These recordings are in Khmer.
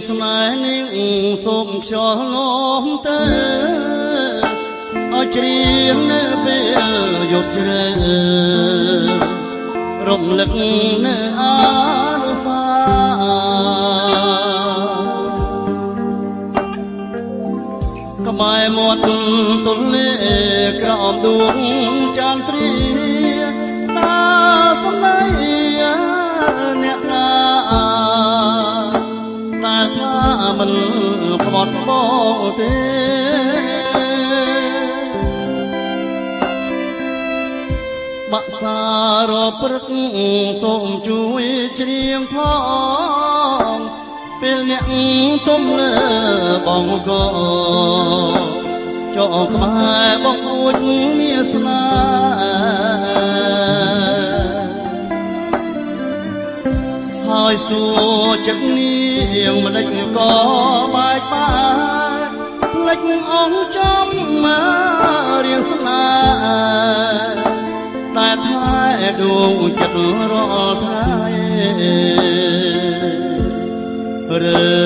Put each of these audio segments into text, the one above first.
ស្នេហ៍នេះសូមខ្យល់លំទៅឲ្យច្រៀងនៅពេលយប់ជ្រៅរំលឹកនៅអនុស្សាវរីយ៍ក្បែរមាត់ទន្លេក្រោមដួងចន្ទ្រាតាសំដីអ្នកណាដែលថាមិនខ្មត់បងទេបាក់សារព្រឹកសូមជួយច្រៀងផងពេលអ្នកទុំលើបងក៏ចោក្បែរបងអួចមានស្នាហើយសួរចិត្តនាងមិនដេចក៏បែកបាក់ផ្លេចអង្គចំមករៀងស្នាតែថែដួងចិត្តរាល់ថ្ងៃរើ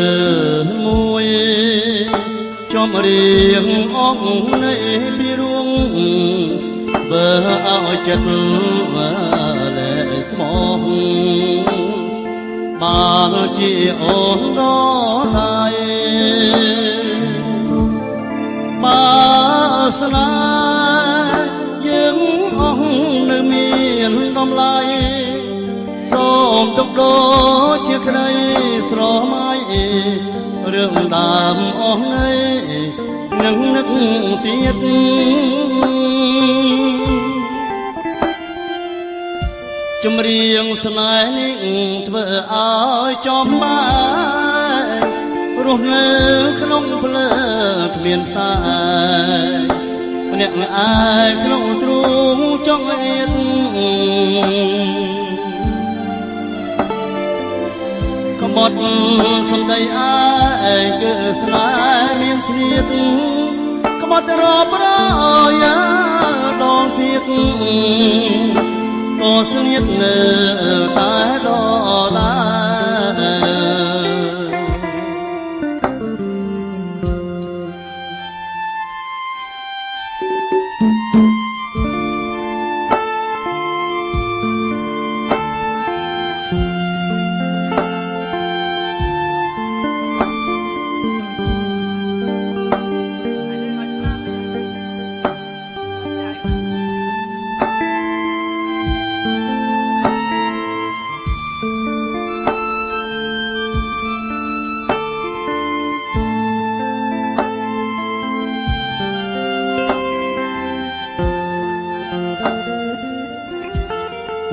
មួយចំរៀងអង្គនៃពីរួងបើឲ្យចិត្តលែស្មោះបានជាអូនដល់ហើយបើស្នេហ៍យើងអង្គនៅមានតម្លៃសូមទុកដូចជាក្តីស្រមៃរឿងដើមអស់នៃនឹងនឹកទៀតចម្រៀងស្នេហ៍នេះធ្វើឲ្យចំបាយរស់នៅក្នុងភ្លើងគ្មានផ្សាយម្នាក់ឯងក្នុងទ្រូងចង់អៀតក្បត់សំដីឯងគឺស្នេហ៍មានស្នៀតក្បត់រាប់រយដងទៀតក៏ស្នៀតនៅតែដដែល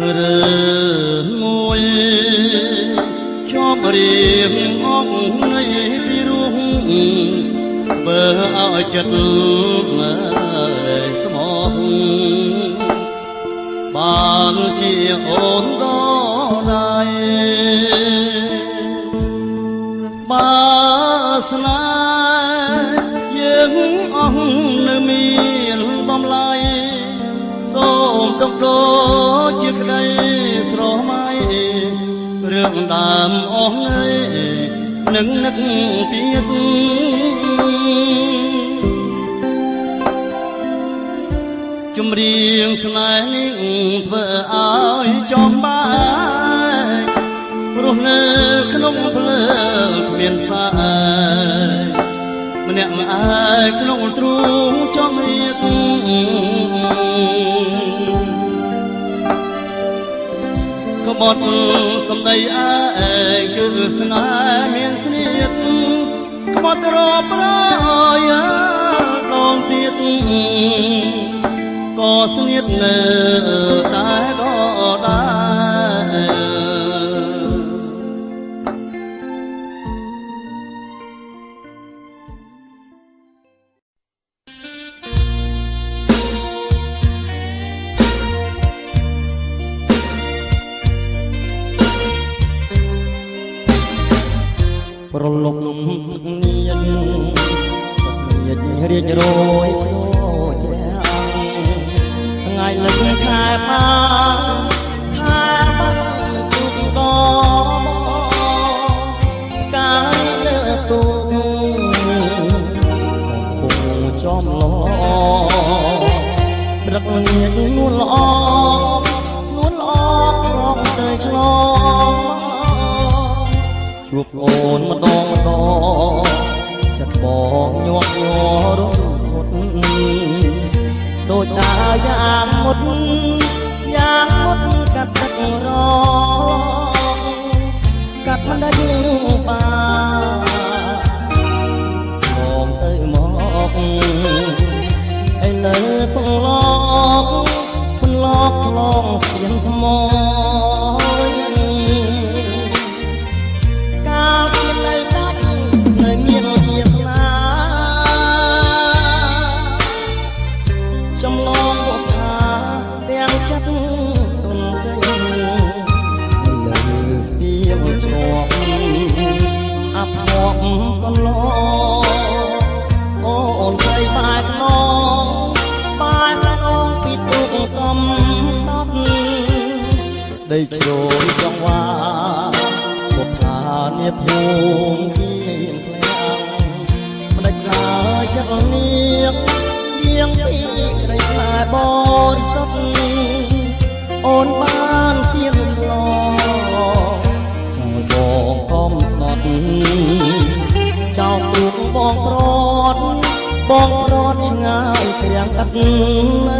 រឿងមួយជាប់រៀងអង្គនៃពីរួងបើឲ្យចិត្តស្មោះបានជាអូនដល់ដៃបើស្នេហ៍យើងអង្គនៅមានតម្លៃសូមទុកដូចជាក្តីស្រមៃរឿងដើមអស់នៃនឹងនឹកទៀតចម្រៀងស្នេហ៍នេះធ្វើឲ្យចំបាយរស់នៅក្នុងភ្លើងគ្មានផ្សាយម្នាក់ឯងក្នុងទ្រូងចង់រៀតក្បត់សំដីឯងគឺស្នេហ៍មានស្នៀតក្បត់រាប់រយដងទៀតក៏ស្នៀតនៅតែដដែលប្រលប់ញាតរៀបរយជ្រោជ្រាំថ្ងៃលឹកខែផាខែបាត់ទុកកកាយលើ ចំឡព្រឹកងៀតនួនល្អនួនល្អក្រងទៅឆ្លងជួបអូនម្ដងចិត្តបងញាប់ញ័ររំភុតដូចតាយ៉ាងមុតកាត់ទឹករកាត់មិនដាច់បងទៅមកឥឡូវពងឡកឡងស្ទៀនថ្មកាលពីនៅដាច់នៅមានវាសនាចំឡងបុប្ផាទាំងចិត្តទុនទៅឥឡូវពីជាប់អាប់ហប់កន្លងអូនใจបែកណងពីទូកកំសត់ដីជ្រោយចង្វាបុប្ផានាភូមិជាក្លាំងមិនដាច់ឡើយចិត្តនាងពីក្តីខ្លាចបរិសុទ្ធអូនបានទៀនឆ្លងចោលបងកំសត់ចោលទូកបងប្រត់ឆ្ងាយទាំងអត់ណី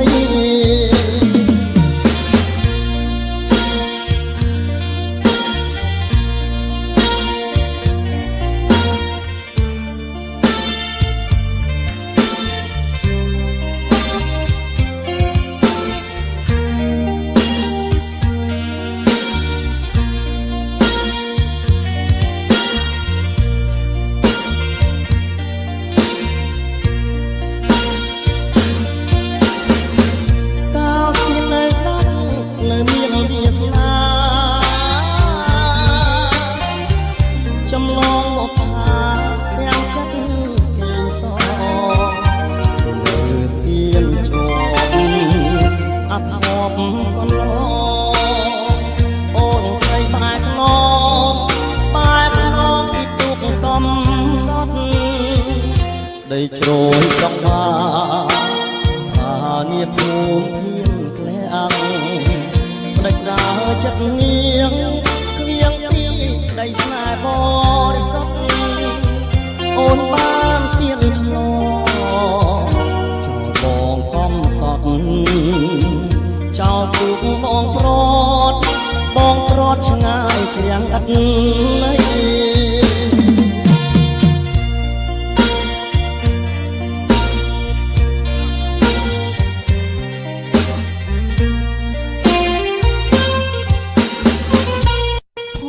ដីជ្រោយចង្វានាភូមិក្លៀងផ្ដាច់ដើរចិត្តនាងគ្រៀងពីដីស្នេហ៍បរិសុទ្ធអូនបានទៀនឆ្លងចោលបងកំសត់ចោលទូកបងប្រត់ឆ្ងាយជ្រាំងអត់ណី